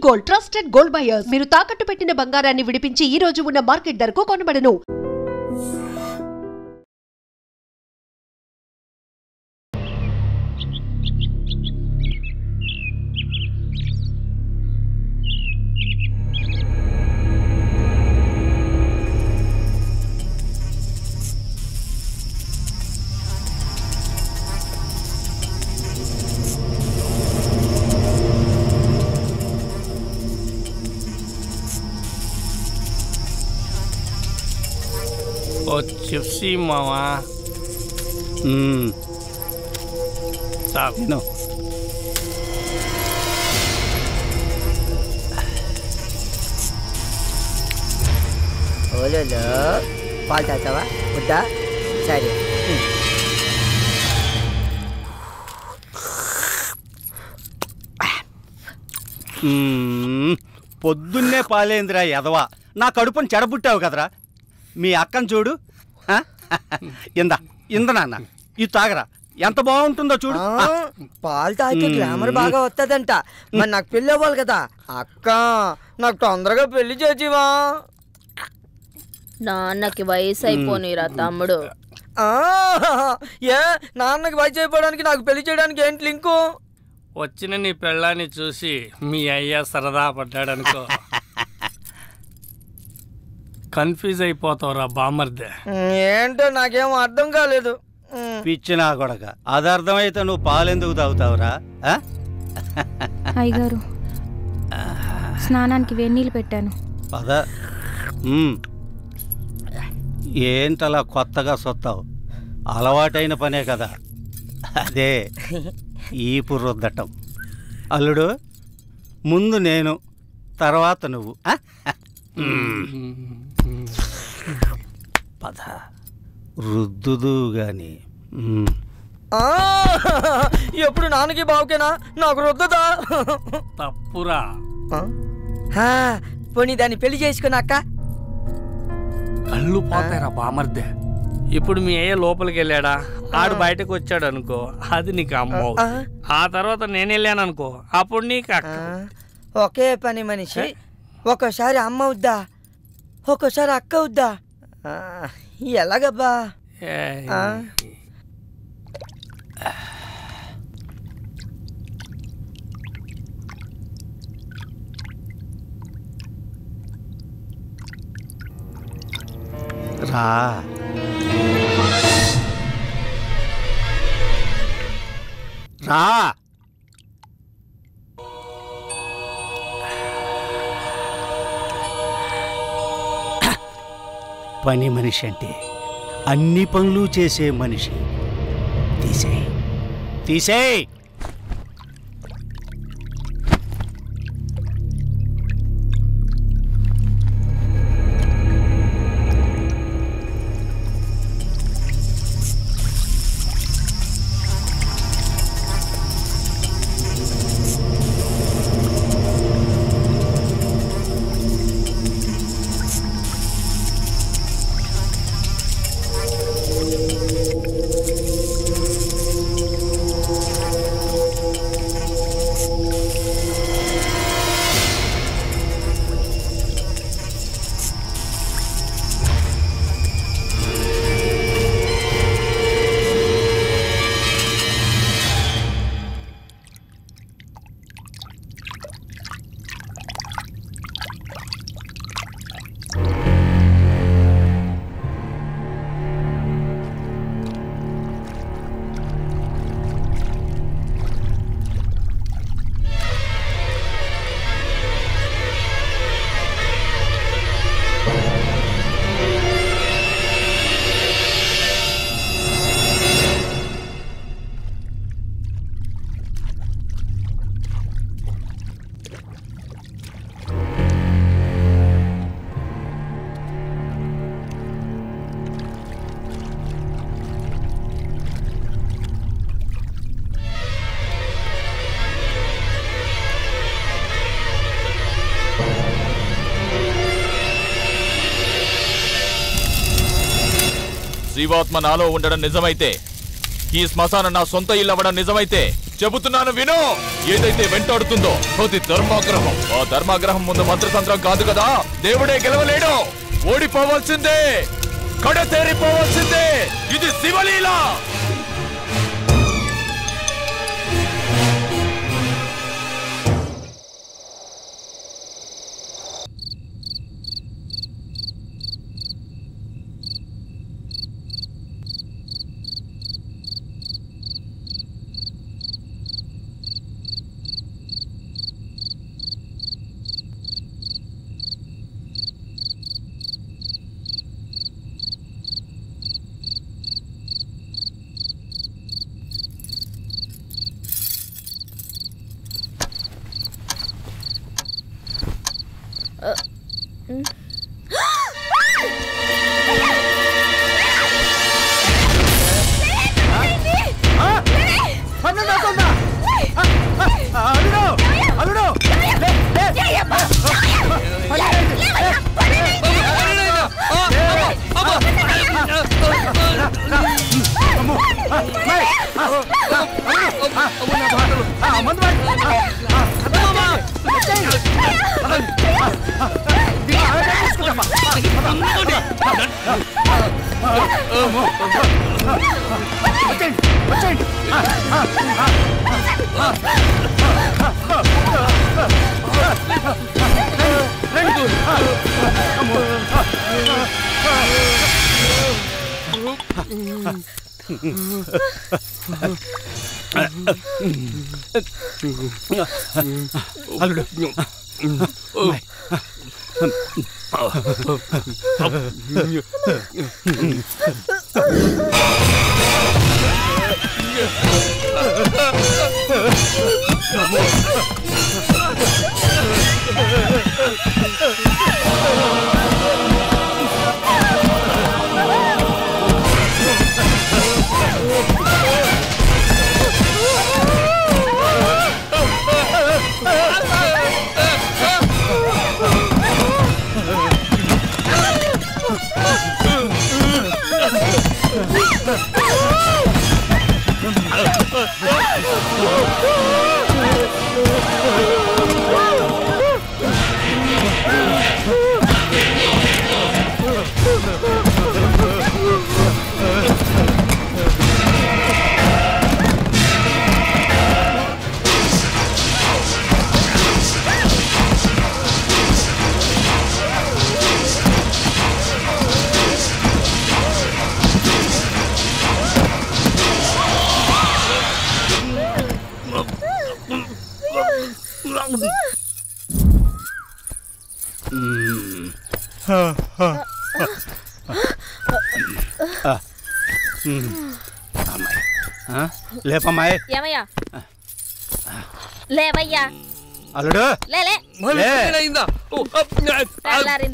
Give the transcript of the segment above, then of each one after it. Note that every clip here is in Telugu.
Gold, trusted gold buyers. మీరు తాకట్టు పెట్టిన బంగారాన్ని విడిపించి ఈ రోజు ఉన్న మార్కెట్ ధరకు కొనబడను. చిప్సీ మావా చాలు ఓలో పాలు తాగుతావా వద్దా? సరే పొద్దున్నే పాలేంద్రా ఎదవా, నా కడుపుని చెడబుట్టావు కదరా. మీ అక్కను చూడు, ఇంద నాన్న ఇది తాగరా, ఎంత బాగుంటుందో చూడు. పాలు తాగితే గ్లామర్ బాగా వస్తుందంట. మరి నాకు పెళ్ళి అవ్వాలి కదా అక్క, నాకు తొందరగా పెళ్లి చేసివా. నాన్నకి వయసు అయిపోనిరా తమ్ముడు. ఏ నాన్నకి వయసు అయిపోవడానికి నాకు పెళ్లి చేయడానికి ఏంటి లింకు? వచ్చిన నీ పెళ్ళాన్ని చూసి మీ అయ్య సరదా పడ్డాడనుకో, కన్ఫ్యూజ్ అయిపోతావురా బామర్దే. ఏంటో నాకేం అర్థం కాలేదు. పిచ్చినా కొడక, అది అర్థమైతే నువ్వు పాలెందుకు తాగుతావురా? అయ్యగారు స్నానానికి వేడినీళ్ళు పెట్టాను. పద. ఏంటలా కొత్తగా సొత్తావు? అలవాటైన పనే కదా అదే ఈపు రుద్దటం. అల్లుడు, ముందు నేను, తర్వాత నువ్వు. పద రుద్దుదు గాని. ఎప్పుడు నాన్నకి బావుకేనా, నాకు రుద్దదా? తప్పురా. పోనీ దాన్ని పెళ్లి చేసుకున్నాక కళ్ళు పోతాయిరా బామర్దే. ఇప్పుడు మీ అయ్య లోపలికి వెళ్ళాడా, ఆడు బయటకు వచ్చాడు అనుకో, అది నీకు అమ్మవు. ఆ తర్వాత నేను వెళ్ళాను అనుకో, అప్పుడు నీకు అక్క. ఒకే పని మనిషి ఒక్కోసారి అమ్మ అవుద్దా, ఒక్కోసారి అక్క అవుద్దా? ఎలాగబ్బా? రా. రా. పని మనిషి అంటే అన్ని పనులు చేసే మనిషి. తీసేయ్, తీసేయ్. జీవాత్మ నాలో ఉండడం నిజమైతే, ఈ శ్మశానం నా సొంత ఇల్లు అవ్వడం నిజమైతే, చెబుతున్నాను విను. ఏదైతే వెంటాడుతుందో అది ధర్మాగ్రహం. ఆ ధర్మాగ్రహం ముందు మంత్రతంత్రం కాదు కదా, దేవుడే గెలవలేడు. ఓడిపోవాల్సిందే, కడతేరిపోవాల్సిందే. ఇది శివలీల. అల్లుడు లేపమ్మాయి. ఏమయ్యా లేవయ్యా. అల్లుడు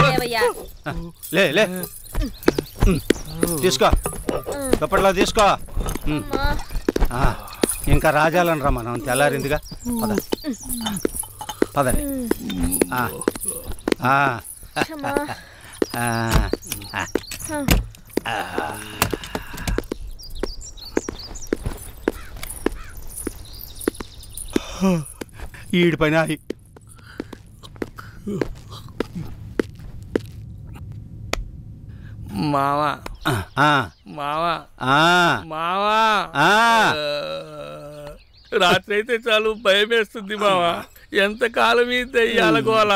లేవయ్యా. లే లే తీసుకో, దుప్పట్లో తీసుకో. ఇంకా రాజాలను రా, మనం తెల్లారిందిగా. పద పదండి. ఈడి పైన మావా మావా మావా, రాత్రి అయితే చాలు భయం వేస్తుంది మావా. ఎంతకాలం ఈ దెయ్యాల గోల.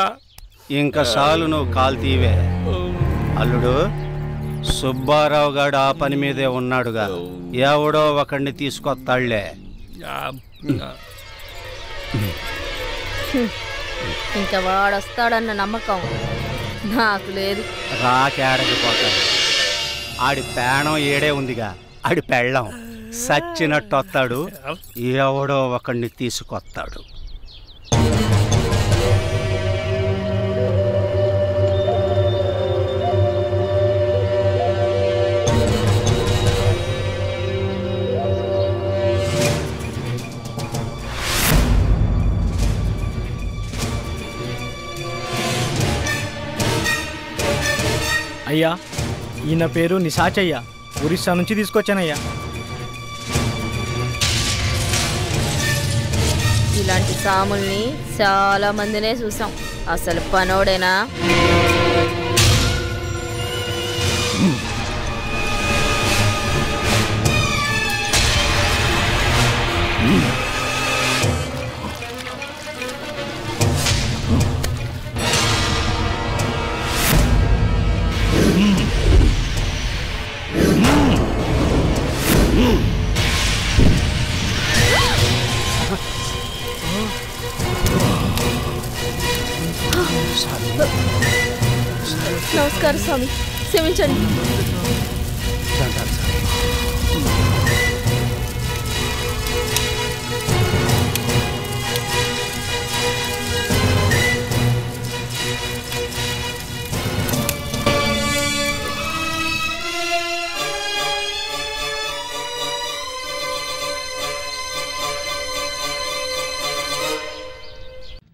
ఇంకా చాలు నువ్వు కాలు తీవే. అల్లుడు సుబ్బారావు గారు ఆ పని మీదే ఉన్నాడుగా, ఎవడో ఒకడిని తీసుకొస్తాళ్లే. ఇంకా వాడొస్తాడన్న నమ్మకం నాకు లేదు. రాకేడకి పోతాడు. ఆడి పేణం ఏడే ఉందిగా, ఆడి పెళ్ళం సచ్చినట్టు వస్తాడు, ఎవడో ఒకడిని తీసుకొస్తాడు. అయ్యా, ఈయన పేరు నిశాచయ్య, ఒరిస్సా నుంచి తీసుకొచ్చానయ్యా. ఇలాంటి సాముల్ని చాలా మందినే చూసాం. అసలు పనోడేనా? నమస్కారం స్వామి, క్షమించండి.